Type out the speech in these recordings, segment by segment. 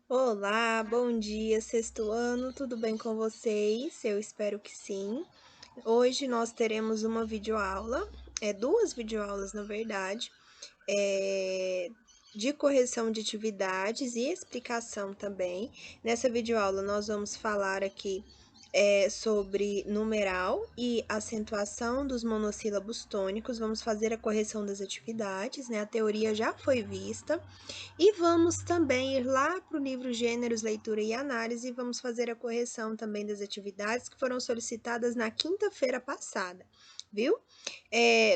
Olá, bom dia, sexto ano, tudo bem com vocês? Eu espero que sim. Hoje nós teremos uma videoaula, duas videoaulas na verdade, é, de correção de atividades e explicação também. Nessa videoaula nós vamos falar aqui sobre numeral e acentuação dos monossílabos tônicos, vamos fazer a correção das atividades, né? A teoria já foi vista. E vamos também ir lá para o livro Gêneros, Leitura e Análise e vamos fazer a correção também das atividades que foram solicitadas na quinta-feira passada, viu?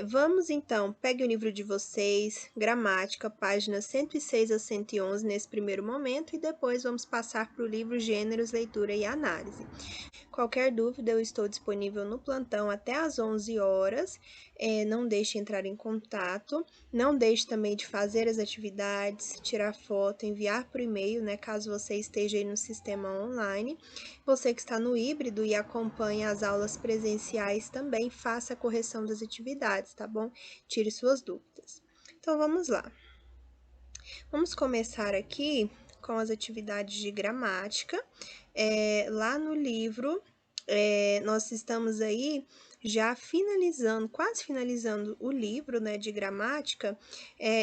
Vamos então, pegue o livro de vocês, gramática, páginas 106 a 111 nesse primeiro momento e depois vamos passar para o livro Gêneros, Leitura e Análise. Qualquer dúvida, eu estou disponível no plantão até às 11 horas. Não deixe entrar em contato. Não deixe também de fazer as atividades, tirar foto, enviar por e-mail, né? Caso você esteja aí no sistema online. Você que está no híbrido e acompanha as aulas presenciais também, faça a correção das atividades, tá bom? Tire suas dúvidas. Então vamos lá. Vamos começar aqui com as atividades de gramática. Lá no livro, nós estamos aí já finalizando, quase finalizando o livro, né, de gramática,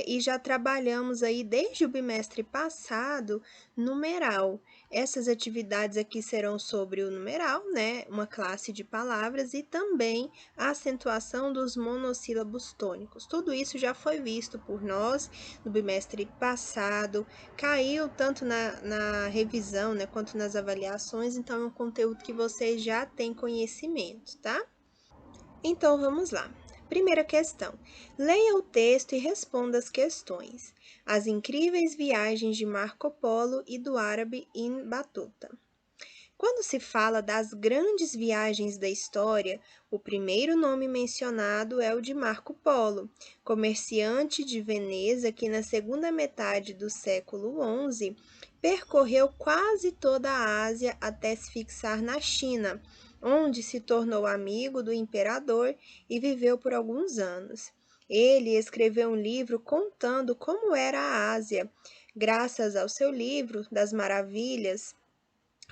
e já trabalhamos aí desde o bimestre passado numeral. Essas atividades aqui serão sobre o numeral, né, uma classe de palavras e também a acentuação dos monossílabos tônicos. Tudo isso já foi visto por nós no bimestre passado, caiu tanto na revisão, né, quanto nas avaliações, então é um conteúdo que você já tem conhecimento, tá? Então vamos lá. Primeira questão. Leia o texto e responda as questões. As incríveis viagens de Marco Polo e do árabe Ibn Battuta. Quando se fala das grandes viagens da história, o primeiro nome mencionado é o de Marco Polo, comerciante de Veneza que na segunda metade do século XI percorreu quase toda a Ásia até se fixar na China, onde se tornou amigo do imperador e viveu por alguns anos. Ele escreveu um livro contando como era a Ásia. Graças ao seu livro das Maravilhas,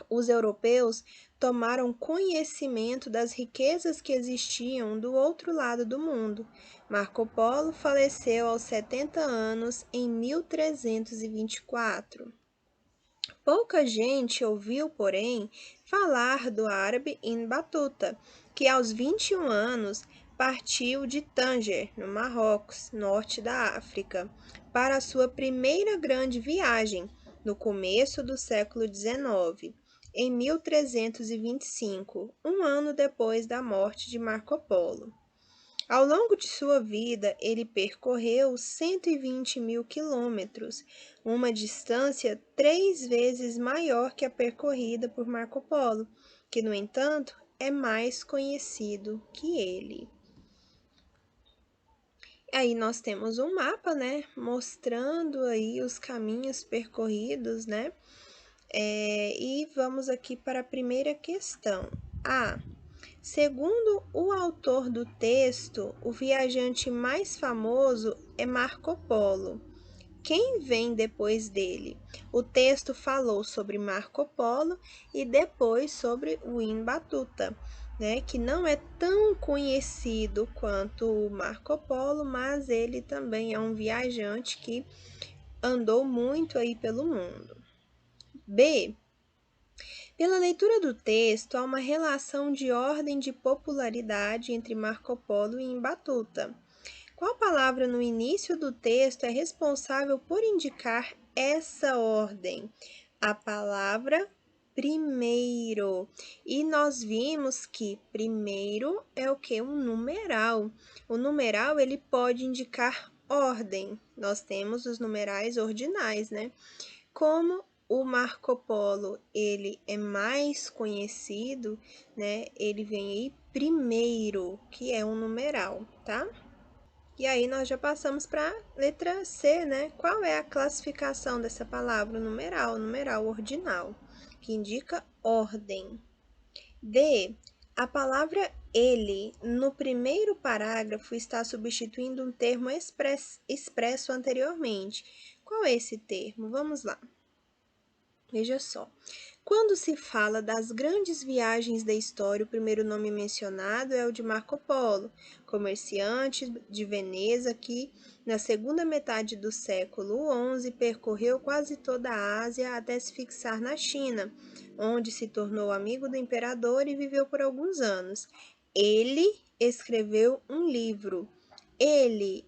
os europeus tomaram conhecimento das riquezas que existiam do outro lado do mundo. Marco Polo faleceu aos 70 anos em 1324. Pouca gente ouviu, porém, falar do árabe Ibn Battuta, que aos 21 anos partiu de Tanger, no Marrocos, norte da África, para a sua primeira grande viagem, no começo do século XIX, em 1325, um ano depois da morte de Marco Polo. Ao longo de sua vida, ele percorreu 120 mil quilômetros, uma distância 3 vezes maior que a percorrida por Marco Polo, que, no entanto, é mais conhecido que ele. Aí nós temos um mapa, né, mostrando aí os caminhos percorridos, né? E vamos aqui para a primeira questão. Segundo o autor do texto, o viajante mais famoso é Marco Polo. Quem vem depois dele? O texto falou sobre Marco Polo e depois sobre o Ibn Battuta, né, que não é tão conhecido quanto o Marco Polo, mas ele também é um viajante que andou muito aí pelo mundo. B. Pela leitura do texto, há uma relação de ordem de popularidade entre Marco Polo e Batuta. Qual palavra no início do texto é responsável por indicar essa ordem? A palavra primeiro. E nós vimos que primeiro é o que? Um numeral. O numeral ele pode indicar ordem. Nós temos os numerais ordinais, né? Como o Marco Polo ele é mais conhecido, né? Ele vem aí primeiro, que é um numeral, tá? E aí nós já passamos para a letra C, né? Qual é a classificação dessa palavra? Numeral ordinal, que indica ordem. D. A palavra ele no primeiro parágrafo está substituindo um termo expresso anteriormente. Qual é esse termo? Vamos lá. Veja só. Quando se fala das grandes viagens da história, o primeiro nome mencionado é o de Marco Polo, comerciante de Veneza que, na segunda metade do século XI, percorreu quase toda a Ásia até se fixar na China, onde se tornou amigo do imperador e viveu por alguns anos. Ele escreveu um livro. Ele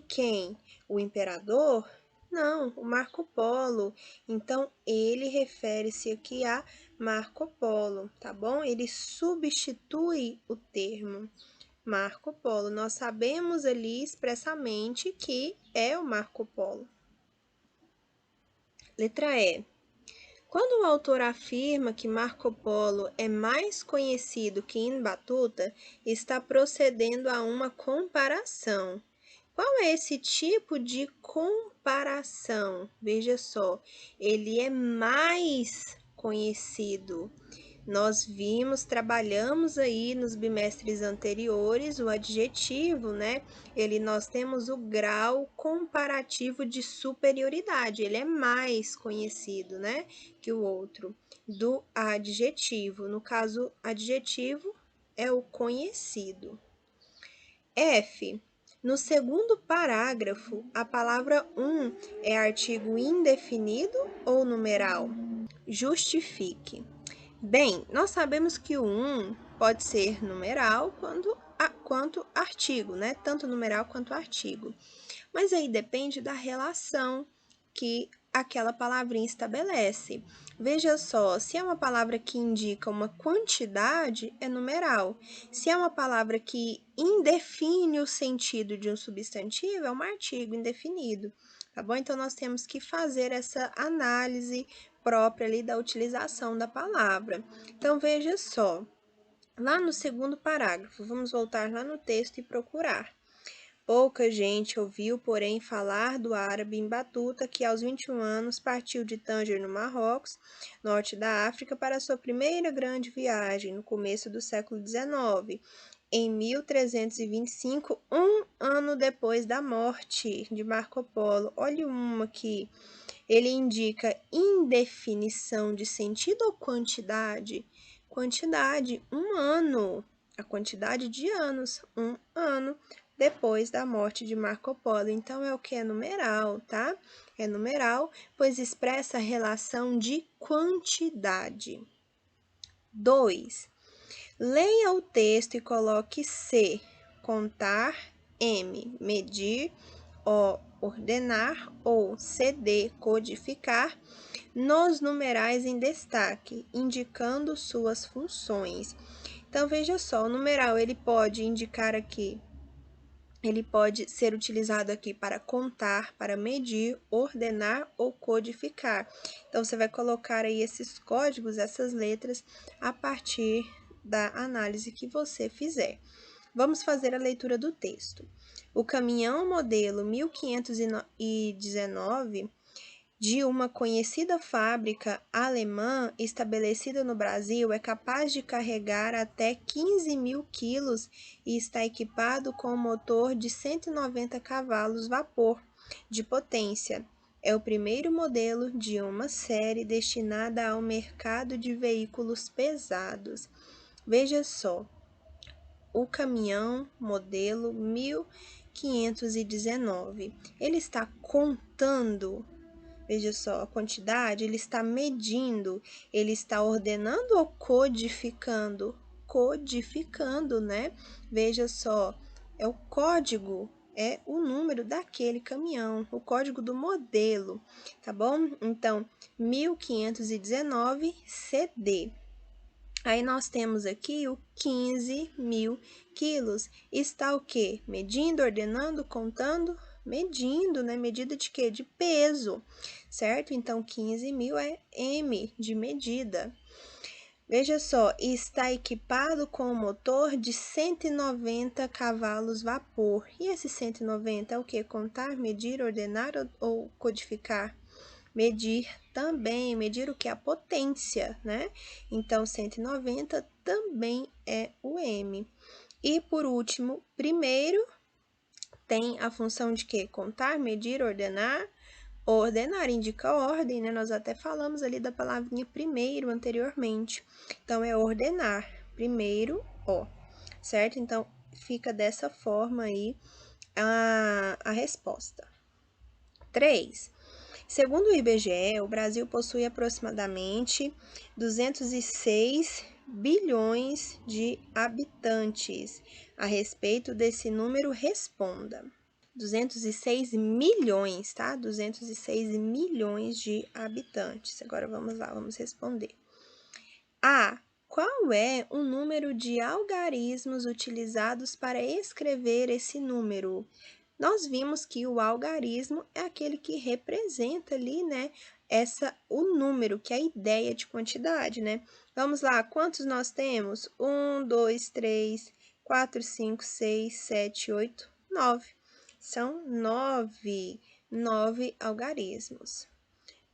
quem? O imperador? Não, o Marco Polo. Então, ele refere-se aqui a Marco Polo, tá bom? Ele substitui o termo Marco Polo. Nós sabemos ali expressamente que é o Marco Polo. Letra E. Quando o autor afirma que Marco Polo é mais conhecido que Ibn Battuta, está procedendo a uma comparação. Qual é esse tipo de comparação? Veja só, ele é mais conhecido. Nós vimos, trabalhamos aí nos bimestres anteriores o adjetivo, né? Nós temos o grau comparativo de superioridade. Ele é mais conhecido, né, que o outro do adjetivo. No caso, adjetivo é o conhecido. F. No segundo parágrafo, a palavra é artigo indefinido ou numeral? Justifique. Bem, nós sabemos que o pode ser numeral quanto artigo, né? Tanto numeral quanto artigo. Mas aí depende da relação que aquela palavrinha estabelece. Veja só, se é uma palavra que indica uma quantidade, é numeral. Se é uma palavra que indefine o sentido de um substantivo, é um artigo indefinido, tá bom? Então, nós temos que fazer essa análise própria ali da utilização da palavra. Então, veja só, lá no segundo parágrafo, vamos voltar lá no texto e procurar. Pouca gente ouviu, porém, falar do árabe Ibn Battuta, que aos 21 anos partiu de Tanger, no Marrocos, norte da África, para sua primeira grande viagem, no começo do século XIX, em 1325, um ano depois da morte de Marco Polo. Olha uma aqui. Ele indica indefinição de sentido ou quantidade? Quantidade, um ano. A quantidade de anos, um ano depois da morte de Marco Polo. Então, é o que é numeral, tá? É numeral, pois expressa a relação de quantidade. 2. Leia o texto e coloque C, contar, M, medir, O, ordenar ou CD, codificar, nos numerais em destaque, indicando suas funções. Então, veja só, o numeral ele pode indicar aqui, ele pode ser utilizado aqui para contar, para medir, ordenar ou codificar. Então, você vai colocar aí esses códigos, essas letras, a partir da análise que você fizer. Vamos fazer a leitura do texto. O caminhão modelo 1519 de uma conhecida fábrica alemã estabelecida no Brasil é capaz de carregar até 15.000 quilos e está equipado com um motor de 190 cavalos vapor de potência. É o primeiro modelo de uma série destinada ao mercado de veículos pesados. Veja só, o caminhão modelo 1519. Ele está contando, veja só, a quantidade, ele está medindo, ele está ordenando ou codificando? Codificando, né? Veja só, é o código, é o número daquele caminhão, o código do modelo, tá bom? Então, 1519 CD. Aí nós temos aqui o 15.000 quilos. Está o quê? Medindo, ordenando, contando? Medindo, né? Medida de quê? De peso, certo? Então, 15.000 é M de medida. Veja só, está equipado com um motor de 190 cavalos vapor. E esse 190 é o que? Contar, medir, ordenar ou codificar? Medir também, medir o que? A potência, né? Então, 190 também é o M. E, por último, primeiro, tem a função de quê? Contar, medir, ordenar, Ordenar indica ordem, né? Nós até falamos ali da palavrinha primeiro anteriormente. Então, é ordenar. Primeiro, ó, certo? Então, fica dessa forma aí a resposta. 3. Segundo o IBGE, o Brasil possui aproximadamente 206 bilhões de habitantes. A respeito desse número, responda. 206 milhões, tá? 206 milhões de habitantes. Agora vamos lá, vamos responder. A. Qual é o número de algarismos utilizados para escrever esse número? Nós vimos que o algarismo é aquele que representa ali, né, o número, que é a ideia de quantidade, né? Vamos lá, quantos nós temos? 1, 2, 3, 4, 5, 6, 7, 8, 9. São 9 algarismos.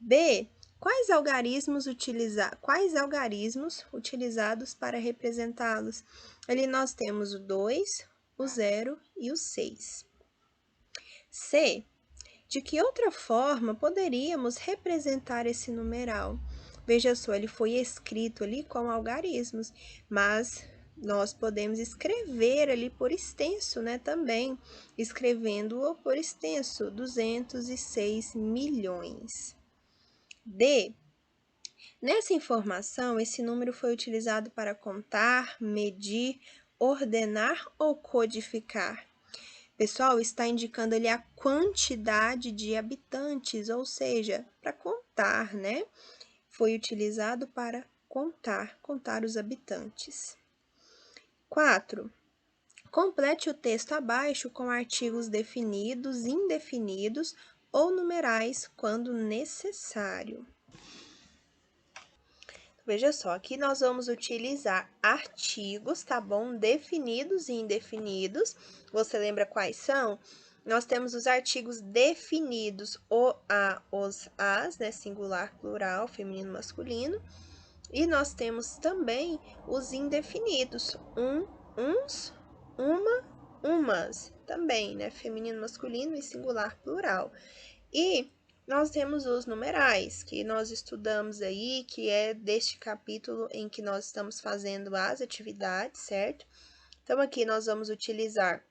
B. Quais algarismos utilizados para representá-los? Ali nós temos o 2, o 0 e o 6. C. De que outra forma poderíamos representar esse numeral? Veja só, ele foi escrito ali com algarismos, mas nós podemos escrever ali por extenso, né, também, escrevendo-o por extenso, 206 milhões. D. Nessa informação, esse número foi utilizado para contar, medir, ordenar ou codificar? Pessoal, está indicando ali a quantidade de habitantes, ou seja, para contar, né? Foi utilizado para contar os habitantes. 4. Complete o texto abaixo com artigos definidos, indefinidos ou numerais quando necessário. Veja só, aqui nós vamos utilizar artigos, tá bom? Definidos e indefinidos. Você lembra quais são? Nós temos os artigos definidos, o, a, os, as, né? Singular, plural, feminino, masculino. E nós temos também os indefinidos, uns, uma, umas, também, né? Feminino, masculino e singular, plural. E nós temos os numerais, que nós estudamos aí, que é deste capítulo em que nós estamos fazendo as atividades, certo? Então, aqui nós vamos utilizar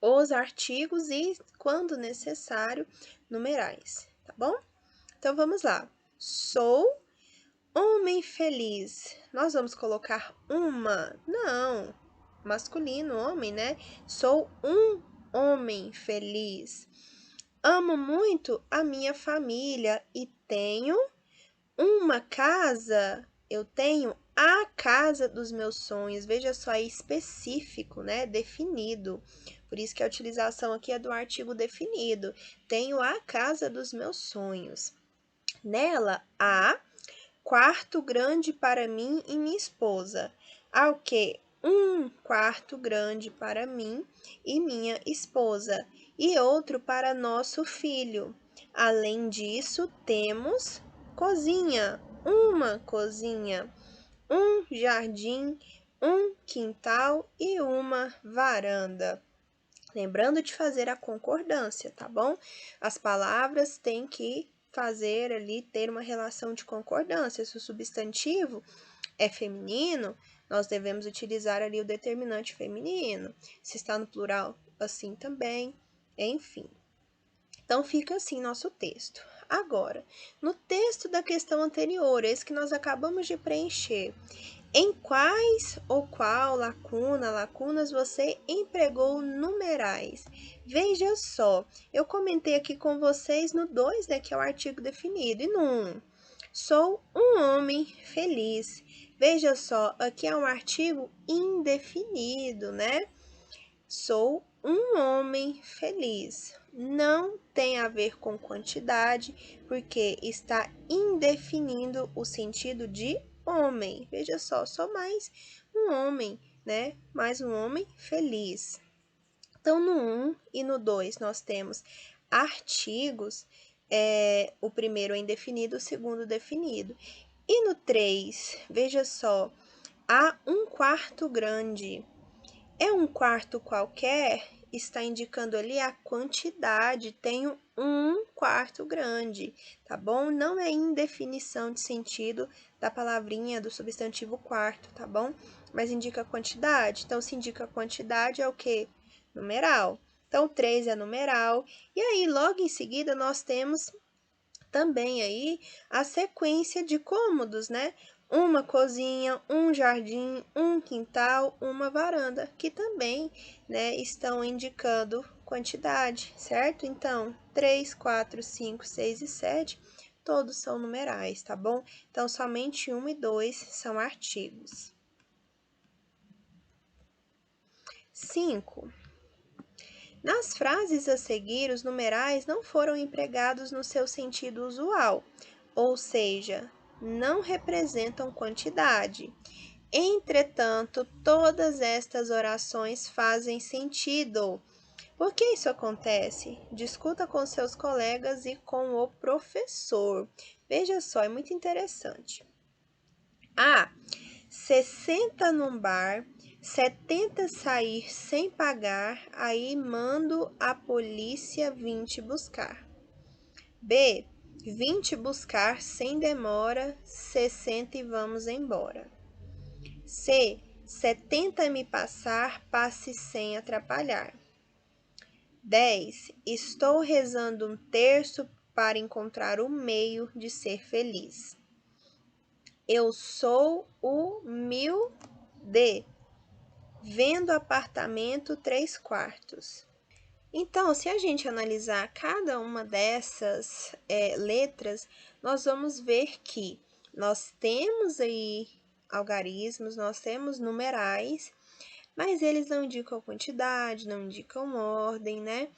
os artigos e, quando necessário, numerais, tá bom? Então, vamos lá. Sou homem feliz. Nós vamos colocar uma? Não. Masculino, homem, né? Sou um homem feliz. Amo muito a minha família e tenho uma casa. Eu tenho a casa dos meus sonhos. Veja só, é específico, né? Definido. Por isso que a utilização aqui é do artigo definido. Tenho a casa dos meus sonhos. Nela há quarto grande para mim e minha esposa. Há o quê? Um quarto grande para mim e minha esposa e outro para nosso filho. Além disso, temos cozinha, uma cozinha, um jardim, um quintal e uma varanda. Lembrando de fazer a concordância, tá bom? As palavras têm que fazer ali, ter uma relação de concordância. Se o substantivo é feminino, nós devemos utilizar ali o determinante feminino. Se está no plural, assim também, enfim. Então, fica assim nosso texto. Agora, no texto da questão anterior, esse que nós acabamos de preencher, em quais ou qual lacunas você empregou numerais? Veja só, eu comentei aqui com vocês no 2, né, que é o artigo definido, e no 1. Sou um homem feliz. Veja só, aqui é um artigo indefinido, né? Sou um homem feliz. Não tem a ver com quantidade, porque está indefinindo o sentido de homem. Veja só, mais um homem, né? Mais um homem feliz. Então, no 1 e no 2, nós temos artigos. O primeiro é indefinido, o segundo definido. E no 3, veja só, há um quarto grande. É um quarto qualquer? está indicando ali a quantidade, tenho 1/4 grande, tá bom? Não é indefinição de sentido da palavrinha do substantivo quarto, tá bom? Mas indica a quantidade. Então, se indica a quantidade, é o quê? Numeral. Então, 3 é numeral. E aí, logo em seguida, nós temos também aí a sequência de cômodos, né? Uma cozinha, um jardim, um quintal, uma varanda, que também, né, estão indicando quantidade, certo? Então, 3, 4, 5, 6 e 7, todos são numerais, tá bom? Então, somente 1 e 2 são artigos. 5. Nas frases a seguir, os numerais não foram empregados no seu sentido usual, ou seja, não representam quantidade. Entretanto, todas estas orações fazem sentido. Por que isso acontece? Discuta com seus colegas e com o professor. Veja só, é muito interessante. 60 num bar, 70 sair sem pagar, aí mando a polícia 20 buscar. B, 20 buscar sem demora, 60 e vamos embora. C, 70 me passar, passe sem atrapalhar. 10, estou rezando um terço para encontrar o meio de ser feliz. Eu sou humilde. Vendo apartamento 3/4. Então, se a gente analisar cada uma dessas letras, nós vamos ver que nós temos aí algarismos, nós temos numerais, mas eles não indicam quantidade, não indicam ordem, né?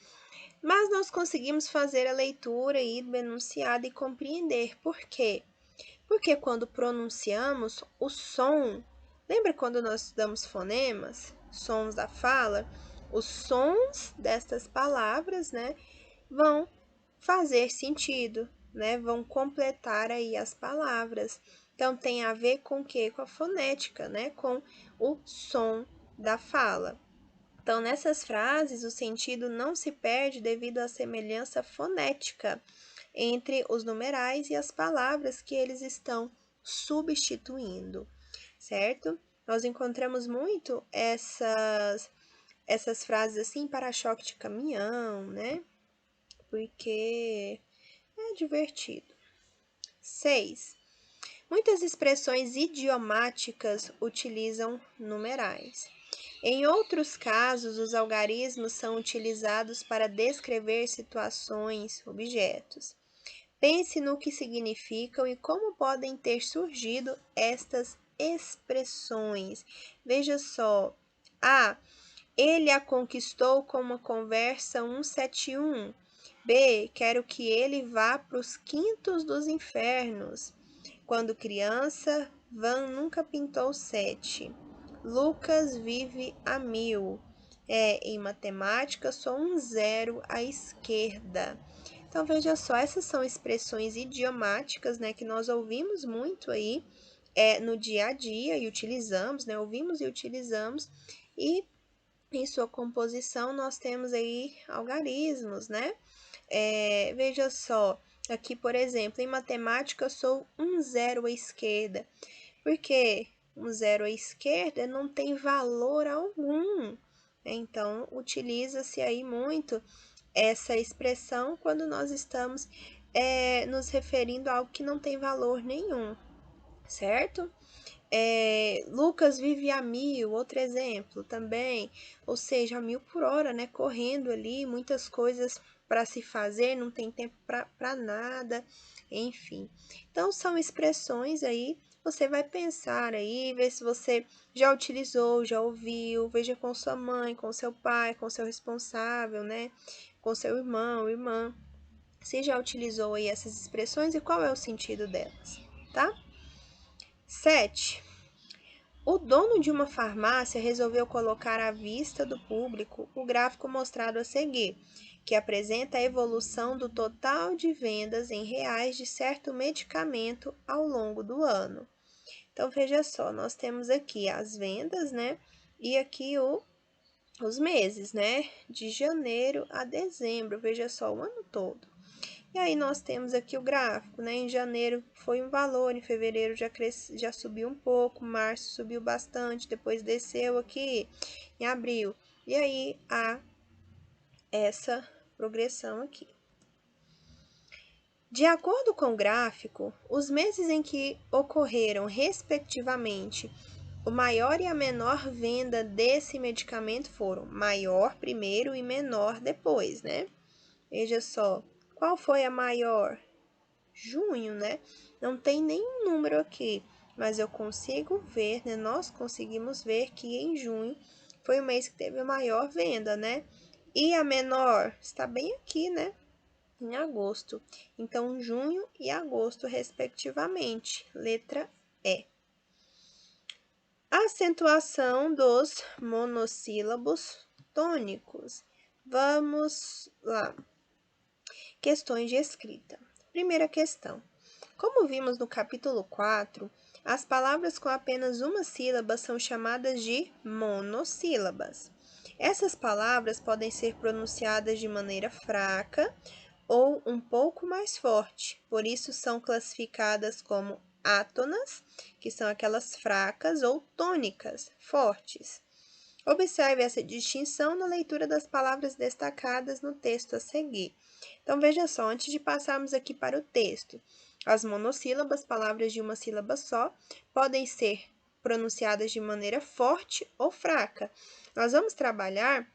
Mas nós conseguimos fazer a leitura aí do enunciado e compreender. Por quê? Porque quando pronunciamos o som, lembra quando nós estudamos fonemas, sons da fala? Os sons destas palavras, né, vão fazer sentido, né? Vão completar aí as palavras. Então tem a ver com o quê? Com a fonética, né? Com o som da fala. Então, nessas frases, o sentido não se perde devido à semelhança fonética entre os numerais e as palavras que eles estão substituindo, certo? Nós encontramos muito essas frases assim, para-choque de caminhão, né? Porque é divertido. 6. Muitas expressões idiomáticas utilizam numerais. Em outros casos, os algarismos são utilizados para descrever situações, objetos. Pense no que significam e como podem ter surgido estas expressões. Veja só. A. Ele a conquistou com uma conversa 171. B. Quero que ele vá para os quintos dos infernos. Quando criança, Van nunca pintou 7. Lucas vive a 1000. Em matemática, só um 0 à esquerda. Então, veja só, essas são expressões idiomáticas, né, que nós ouvimos muito aí no dia a dia e utilizamos, né, ouvimos e utilizamos, e em sua composição nós temos aí algarismos, né? Veja só, aqui, por exemplo, em matemática eu sou um 0 à esquerda, porque um 0 à esquerda não tem valor algum. Então, utiliza-se aí muito essa expressão quando nós estamos nos referindo a algo que não tem valor nenhum, certo? Lucas vive a 1000, outro exemplo também, ou seja, a 1000 por hora, né? Correndo ali, muitas coisas para se fazer, não tem tempo para nada, enfim. Então, são expressões aí, você vai pensar aí, ver se você já utilizou, já ouviu, veja com sua mãe, com seu pai, com seu responsável, né? Com seu irmão, irmã, se já utilizou aí essas expressões e qual é o sentido delas, tá? 7. O dono de uma farmácia resolveu colocar à vista do público o gráfico mostrado a seguir, que apresenta a evolução do total de vendas em reais de certo medicamento ao longo do ano. Então, veja só, nós temos aqui as vendas, né? E aqui o os meses, né? De janeiro a dezembro, veja só, o ano todo. E aí nós temos aqui o gráfico, né? Em janeiro foi um valor, em fevereiro já subiu um pouco, março subiu bastante, depois desceu aqui em abril. E aí há essa progressão aqui. De acordo com o gráfico, os meses em que ocorreram, respectivamente, o maior e a menor venda desse medicamento foram maior primeiro e menor depois, né? Veja só, qual foi a maior? Junho, né? Não tem nenhum número aqui, mas eu consigo ver, né? Nós conseguimos ver que em junho foi o mês que teve a maior venda, né? E a menor está bem aqui, né? Em agosto. Então, junho e agosto, respectivamente. Letra E. Acentuação dos monossílabos tônicos. Vamos lá. Questões de escrita. Primeira questão. Como vimos no capítulo 4, as palavras com apenas uma sílaba são chamadas de monossílabas. Essas palavras podem ser pronunciadas de maneira fraca ou um pouco mais forte, por isso são classificadas como átonas, que são aquelas fracas, ou tônicas, fortes. Observe essa distinção na leitura das palavras destacadas no texto a seguir. Então, veja só, antes de passarmos aqui para o texto, as monossílabas, palavras de uma sílaba só, podem ser pronunciadas de maneira forte ou fraca. Nós vamos trabalhar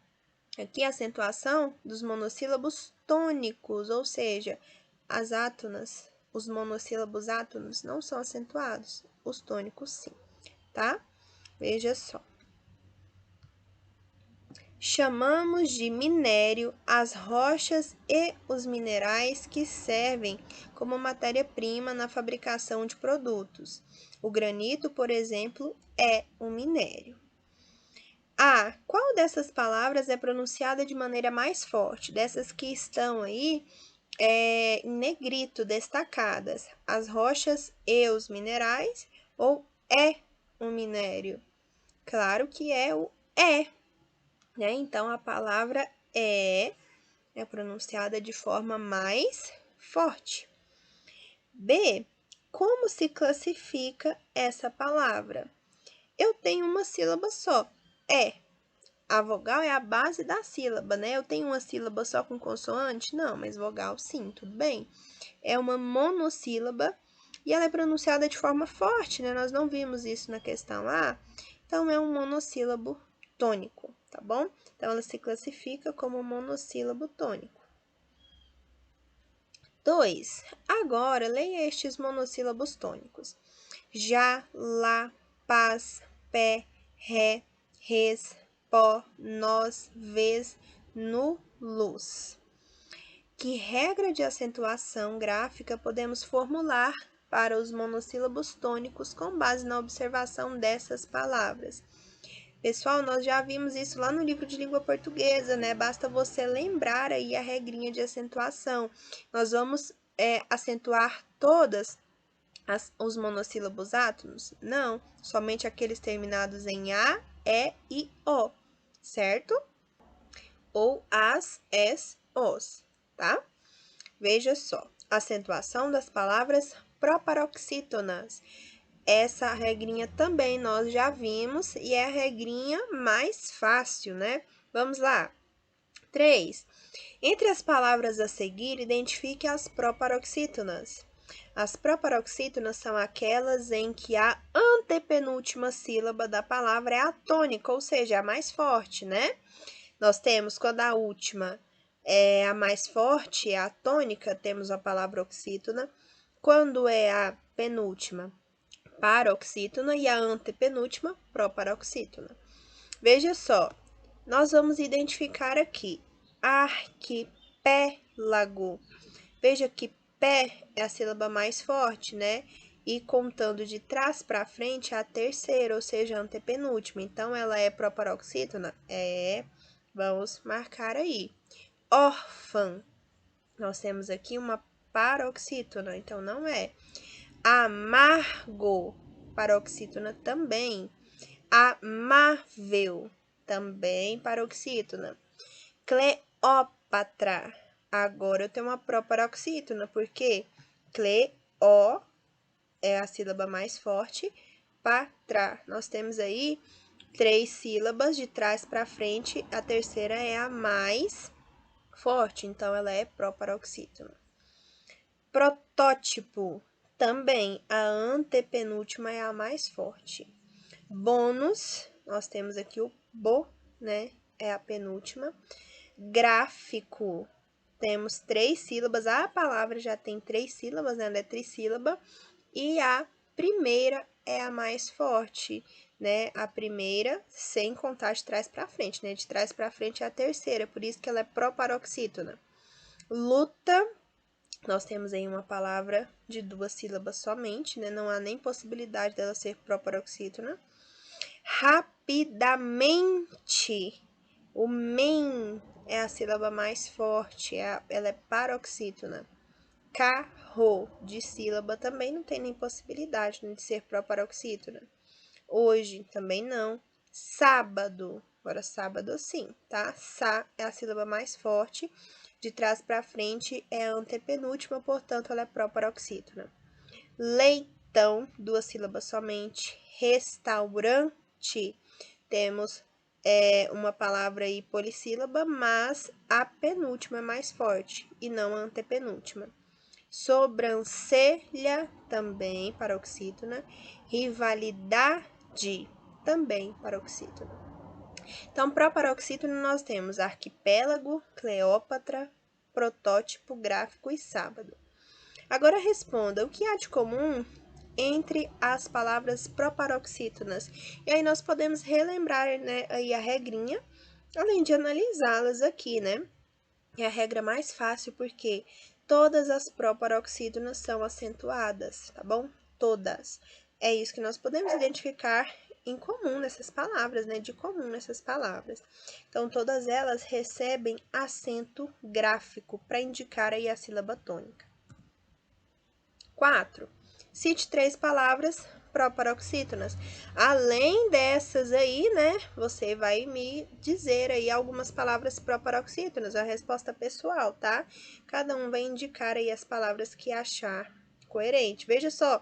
aqui a acentuação dos monossílabos tônicos, ou seja, as átonas, os monossílabos átonos não são acentuados, os tônicos sim, tá? Veja só. Chamamos de minério as rochas e os minerais que servem como matéria-prima na fabricação de produtos. O granito, por exemplo, é um minério. Qual dessas palavras é pronunciada de maneira mais forte? Dessas que estão aí em negrito, destacadas. As rochas e os minerais ou é um minério? Claro que é o é, né? Então, a palavra é pronunciada de forma mais forte. B. Como se classifica essa palavra? Eu tenho uma sílaba só, é. A vogal é a base da sílaba, né? Eu tenho uma sílaba só com consoante? Não, mas vogal sim, tudo bem. É uma monossílaba e ela é pronunciada de forma forte, né? Nós não vimos isso na questão A. Então, é um monossílabo tônico, tá bom? Então, ela se classifica como monossílabo tônico. 2. Agora, leia estes monossílabos tônicos. Já, lá, paz, pé, ré, res, pó, nós, vez, nu, luz. Que regra de acentuação gráfica podemos formular para os monossílabos tônicos com base na observação dessas palavras? Pessoal, nós já vimos isso lá no livro de língua portuguesa, né? Basta você lembrar aí a regrinha de acentuação. Nós vamos acentuar todas os monossílabos átonos? Não, somente aqueles terminados em A, E e O, certo? Ou as, es, os, tá? Veja só, acentuação das palavras proparoxítonas. Essa regrinha também nós já vimos e é a regrinha mais fácil, né? Vamos lá. 3. Entre as palavras a seguir, identifique as proparoxítonas. As proparoxítonas são aquelas em que a antepenúltima sílaba da palavra é a tônica, ou seja, a mais forte, né? Nós temos quando a última é a mais forte, é a tônica, temos a palavra oxítona. Quando é a penúltima, paroxítona, e a antepenúltima, proparoxítona. Veja só, nós vamos identificar aqui arquipélago. Veja que pé é a sílaba mais forte, né? E contando de trás para frente, é a terceira, ou seja, a antepenúltima. Então, ela é proparoxítona? É. Vamos marcar aí. Órfã. Nós temos aqui uma paroxítona, então não é. Amargo. Paroxítona também. Amável. também paroxítona. Cleópatra, agora eu tenho uma proparoxítona, porque Cleo é a sílaba mais forte, patra. Nós temos aí 3 sílabas de trás para frente, a terceira é a mais forte, então ela é proparoxítona. Protótipo, também a antepenúltima é a mais forte. Bônus, nós temos aqui o bo, né? É a penúltima. Gráfico, temos 3 sílabas. A palavra já tem 3 sílabas, né? Ela é trissílaba. E a primeira é a mais forte, né? A primeira, sem contar de trás para frente, né? De trás para frente é a terceira, por isso que ela é proparoxítona. Luta, nós temos aí uma palavra de 2 sílabas somente, né? Não há nem possibilidade dela ser proparoxítona. Rapidamente, o men é a sílaba mais forte, ela é paroxítona. Carro, de sílaba, também não tem nem possibilidade, né, de ser proparoxítona. Hoje, também não. Sábado, agora sábado sim, tá? Sá é a sílaba mais forte, de trás para frente é a antepenúltima, portanto, ela é proparoxítona. Leitão, 2 sílabas somente. Restaurante, temos uma palavra aí polissílaba, mas a penúltima é mais forte e não a antepenúltima. Sobrancelha, também paroxítona. Rivalidade, também paroxítona. Então, proparoxítona nós temos arquipélago, Cleópatra, protótipo, gráfico e sábado. Agora responda, o que há de comum entre as palavras proparoxítonas? E aí nós podemos relembrar, né, aí a regrinha, além de analisá-las aqui, né? É a regra mais fácil porque todas as proparoxítonas são acentuadas, tá bom? Todas. É isso que nós podemos identificar em comum nessas palavras, né? De comum nessas palavras. Então, todas elas recebem acento gráfico para indicar aí a sílaba tônica. 4. Cite 3 palavras proparoxítonas. Além dessas aí, né, você vai me dizer aí algumas palavras proparoxítonas, a resposta pessoal, tá? Cada um vai indicar aí as palavras que achar coerente. Veja só,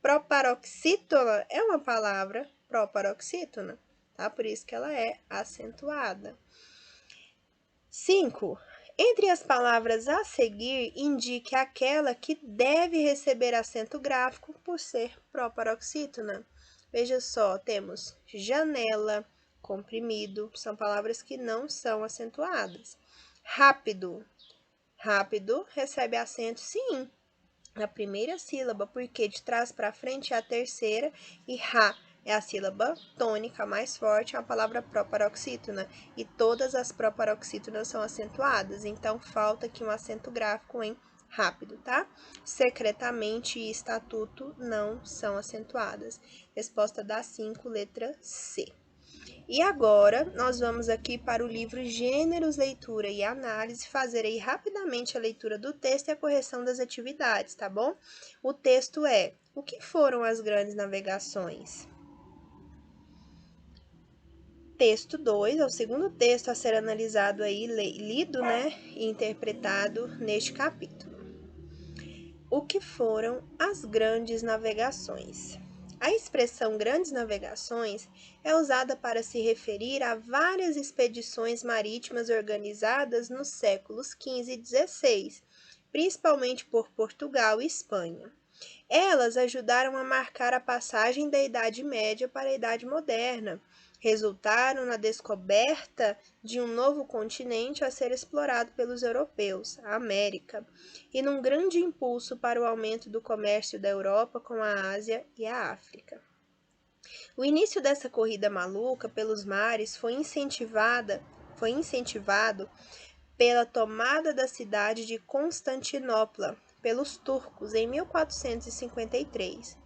proparoxítona é uma palavra proparoxítona, tá? Por isso que ela é acentuada. 5. Entre as palavras a seguir, indique aquela que deve receber acento gráfico por ser proparoxítona. Veja só, temos janela, comprimido, são palavras que não são acentuadas. Rápido. Rápido recebe acento, sim, na primeira sílaba, porque de trás para frente é a terceira, e ra é a sílaba tônica mais forte, é a palavra proparoxítona, e todas as proparoxítonas são acentuadas, então falta aqui um acento gráfico em rápido, tá? Secretamente e estatuto não são acentuadas. Resposta da 5, letra C. E agora, nós vamos aqui para o livro Gêneros, Leitura e Análise, fazer aí rapidamente a leitura do texto e a correção das atividades, tá bom? O texto é: o que foram as grandes navegações? Texto 2, é o segundo texto a ser analisado aí, lido, né, e interpretado neste capítulo. O que foram as grandes navegações? A expressão grandes navegações é usada para se referir a várias expedições marítimas organizadas nos séculos XV e XVI, principalmente por Portugal e Espanha. Elas ajudaram a marcar a passagem da Idade Média para a Idade Moderna, resultaram na descoberta de um novo continente a ser explorado pelos europeus, a América, e num grande impulso para o aumento do comércio da Europa com a Ásia e a África. O início dessa corrida maluca pelos mares foi incentivado pela tomada da cidade de Constantinopla pelos turcos em 1453.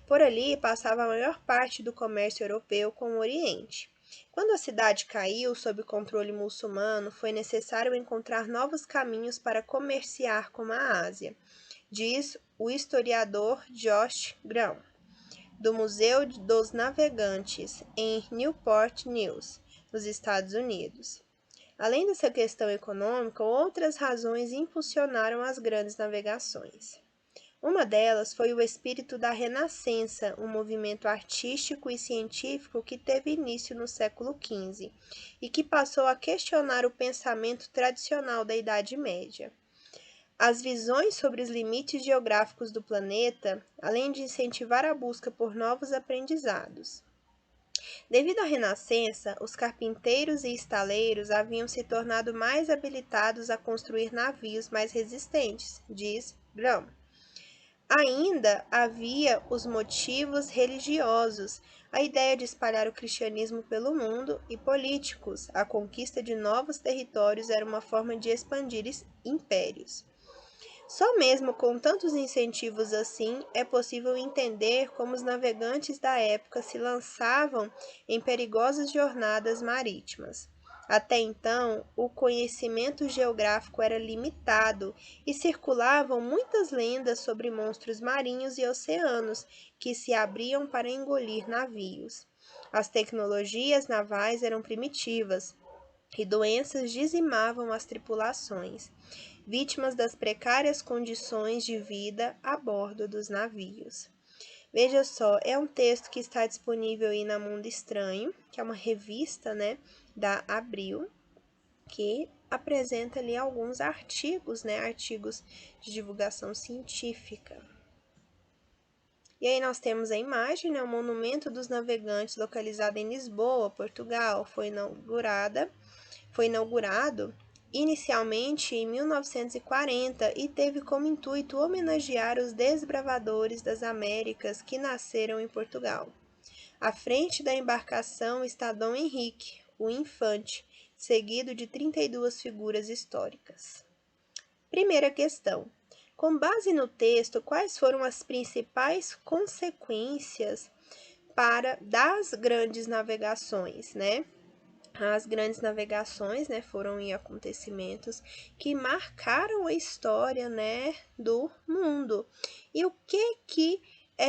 Por ali passava a maior parte do comércio europeu com o Oriente. Quando a cidade caiu sob controle muçulmano, foi necessário encontrar novos caminhos para comerciar com a Ásia, diz o historiador Josh Graham, do Museu dos Navegantes, em Newport News. nos Estados Unidos. Além dessa questão econômica, outras razões impulsionaram as grandes navegações. Uma delas foi o espírito da Renascença, um movimento artístico e científico que teve início no século XV e que passou a questionar o pensamento tradicional da Idade Média. As visões sobre os limites geográficos do planeta, além de incentivar a busca por novos aprendizados. Devido à Renascença, os carpinteiros e estaleiros haviam se tornado mais habilitados a construir navios mais resistentes, diz Graham. Ainda havia os motivos religiosos, a ideia de espalhar o cristianismo pelo mundo, e políticos. A conquista de novos territórios era uma forma de expandir impérios. Só mesmo com tantos incentivos assim é possível entender como os navegantes da época se lançavam em perigosas jornadas marítimas. Até então, o conhecimento geográfico era limitado e circulavam muitas lendas sobre monstros marinhos e oceanos que se abriam para engolir navios. As tecnologias navais eram primitivas e doenças dizimavam as tripulações, vítimas das precárias condições de vida a bordo dos navios. Veja só, é um texto que está disponível aí na Mundo Estranho, que é uma revista, da Abril, que apresenta ali alguns artigos, artigos de divulgação científica. E aí nós temos a imagem, o Monumento dos Navegantes, localizado em Lisboa, Portugal, foi inaugurado inicialmente em 1940 e teve como intuito homenagear os desbravadores das Américas que nasceram em Portugal. À frente da embarcação está Dom Henrique, o Infante, seguido de 32 figuras históricas. Primeira questão. Com base no texto, quais foram as principais consequências das grandes navegações, As grandes navegações, foram acontecimentos que marcaram a história, do mundo. E o que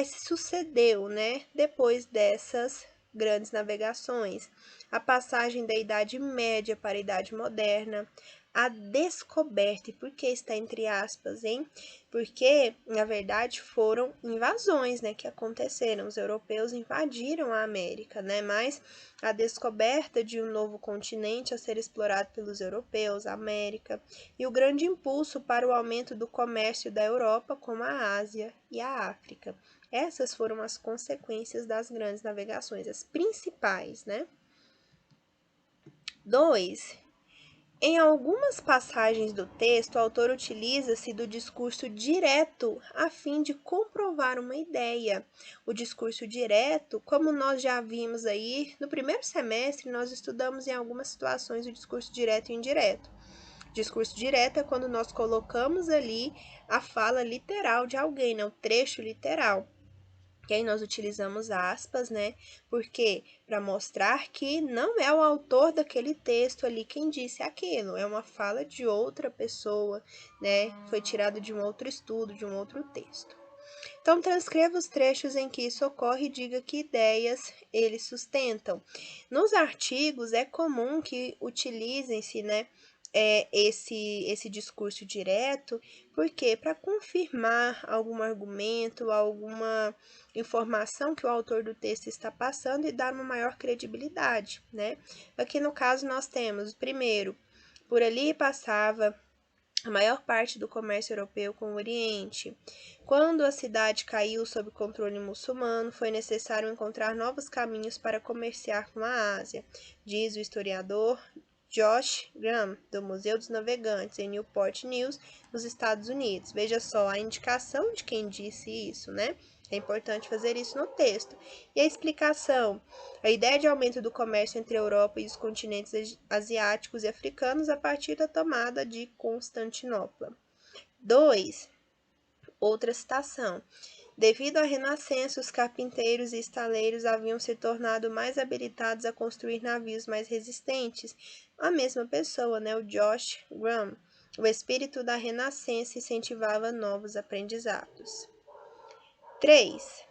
sucedeu, depois dessas grandes navegações? A passagem da Idade Média para a Idade Moderna, a descoberta, e por que está entre aspas, hein? Porque, na verdade, foram invasões, que aconteceram. Os europeus invadiram a América, Mas a descoberta de um novo continente a ser explorado pelos europeus, a América, e o grande impulso para o aumento do comércio da Europa com a Ásia e a África. Essas foram as consequências das grandes navegações, as principais, 2. Em algumas passagens do texto, o autor utiliza-se do discurso direto a fim de comprovar uma ideia. O discurso direto, como nós já vimos aí no primeiro semestre, nós estudamos em algumas situações o discurso direto e indireto. Discurso direto é quando nós colocamos ali a fala literal de alguém, o trecho literal. E aí nós utilizamos aspas, Porque para mostrar que não é o autor daquele texto ali quem disse aquilo, é uma fala de outra pessoa, Foi tirado de um outro estudo, de um outro texto. Então, transcreva os trechos em que isso ocorre e diga que ideias eles sustentam. Nos artigos, é comum que utilizem-se, esse discurso direto, porque para confirmar algum argumento, alguma informação que o autor do texto está passando e dar uma maior credibilidade, Aqui no caso nós temos, primeiro, por ali passava a maior parte do comércio europeu com o Oriente. Quando a cidade caiu sob controle muçulmano, foi necessário encontrar novos caminhos para comerciar com a Ásia, diz o historiador Josh Graham, do Museu dos Navegantes, em Newport News, nos Estados Unidos. Veja só a indicação de quem disse isso, É importante fazer isso no texto. E a explicação? A ideia de aumento do comércio entre a Europa e os continentes asiáticos e africanos a partir da tomada de Constantinopla. 2. Outra citação. Devido à Renascença, os carpinteiros e estaleiros haviam se tornado mais habilitados a construir navios mais resistentes. A mesma pessoa, o Josh Graham. O espírito da Renascença incentivava novos aprendizados. 3.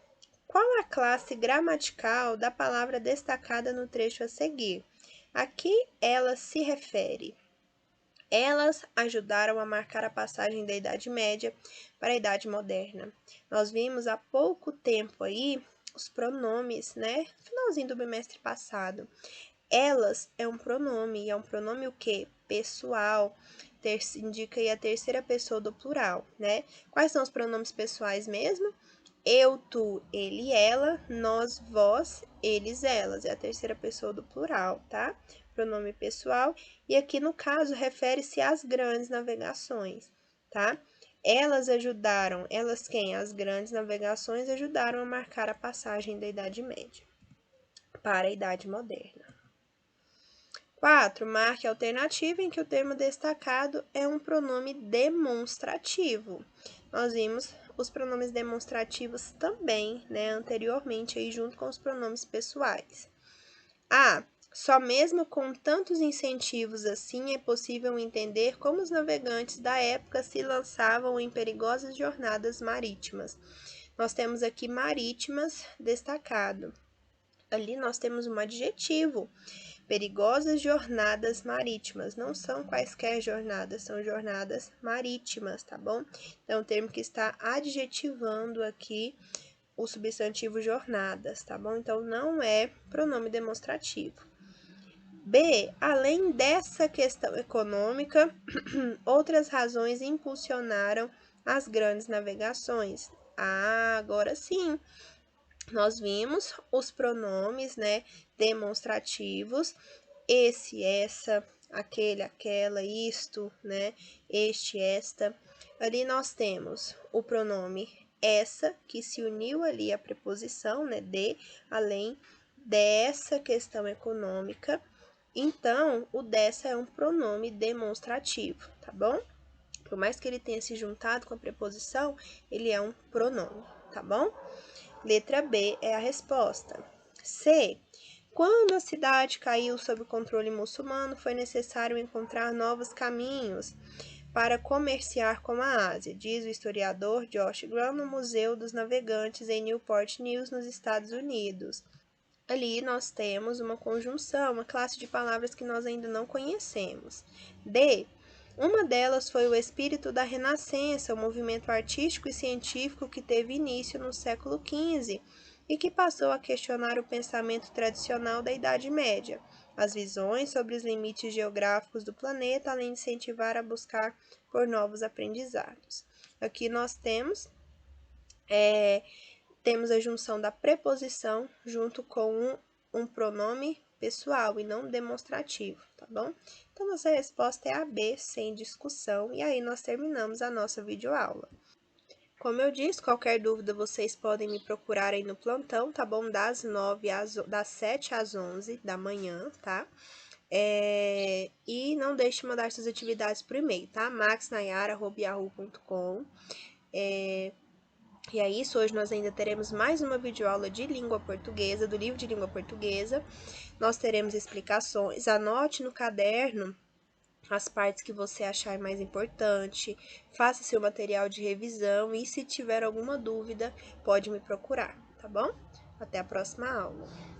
Qual a classe gramatical da palavra destacada no trecho a seguir? A que ela se refere? Elas ajudaram a marcar a passagem da Idade Média para a Idade Moderna. Nós vimos há pouco tempo aí os pronomes, né? Finalzinho do bimestre passado. Elas é um pronome, e é um pronome o quê? Pessoal. Indica aí a terceira pessoa do plural, né? Quais são os pronomes pessoais mesmo? Eu, tu, ele, ela, nós, vós, eles, elas. É a terceira pessoa do plural, tá? Pronome pessoal. E aqui, no caso, refere-se às grandes navegações, tá? Elas ajudaram, elas quem? As grandes navegações ajudaram a marcar a passagem da Idade Média para a Idade Moderna. 4. Marque a alternativa em que o termo destacado é um pronome demonstrativo. Nós vimos os pronomes demonstrativos também, né, anteriormente, aí, junto com os pronomes pessoais. A. Só mesmo com tantos incentivos assim é possível entender como os navegantes da época se lançavam em perigosas jornadas marítimas. Nós temos aqui marítimas destacado. Ali nós temos um adjetivo. Perigosas jornadas marítimas. Não são quaisquer jornadas, são jornadas marítimas, tá bom? Então, o termo que está adjetivando aqui o substantivo jornadas, tá bom? Então, não é pronome demonstrativo. B. Além dessa questão econômica, outras razões impulsionaram as grandes navegações. Ah, agora sim. Nós vimos os pronomes, né, demonstrativos, esse, essa, aquele, aquela, isto, né, este, esta. Ali nós temos o pronome essa, que se uniu ali à preposição, né, de, além dessa questão econômica. Então, o dessa é um pronome demonstrativo, tá bom? Por mais que ele tenha se juntado com a preposição, ele é um pronome, tá bom? Letra B é a resposta. C. Quando a cidade caiu sob o controle muçulmano, foi necessário encontrar novos caminhos para comerciar com a Ásia, diz o historiador Josh Graham no Museu dos Navegantes em Newport News, nos Estados Unidos. Ali nós temos uma conjunção, uma classe de palavras que nós ainda não conhecemos. D. Uma delas foi o espírito da Renascença, o movimento artístico e científico que teve início no século XV e que passou a questionar o pensamento tradicional da Idade Média, as visões sobre os limites geográficos do planeta, além de incentivar a buscar por novos aprendizados. Aqui nós temos a junção da preposição junto com um pronome pessoal e não demonstrativo, tá bom? Então, nossa resposta é a B, sem discussão, e aí nós terminamos a nossa videoaula. Como eu disse, qualquer dúvida vocês podem me procurar aí no plantão, tá bom? Das 7 às 11 da manhã, tá? E não deixe de mandar suas atividades por e-mail, tá? maxnayara@yahoo.com. E é isso, hoje nós ainda teremos mais uma videoaula de língua portuguesa, do livro de língua portuguesa. Nós teremos explicações, anote no caderno as partes que você achar mais importante, faça seu material de revisão e se tiver alguma dúvida, pode me procurar, tá bom? Até a próxima aula.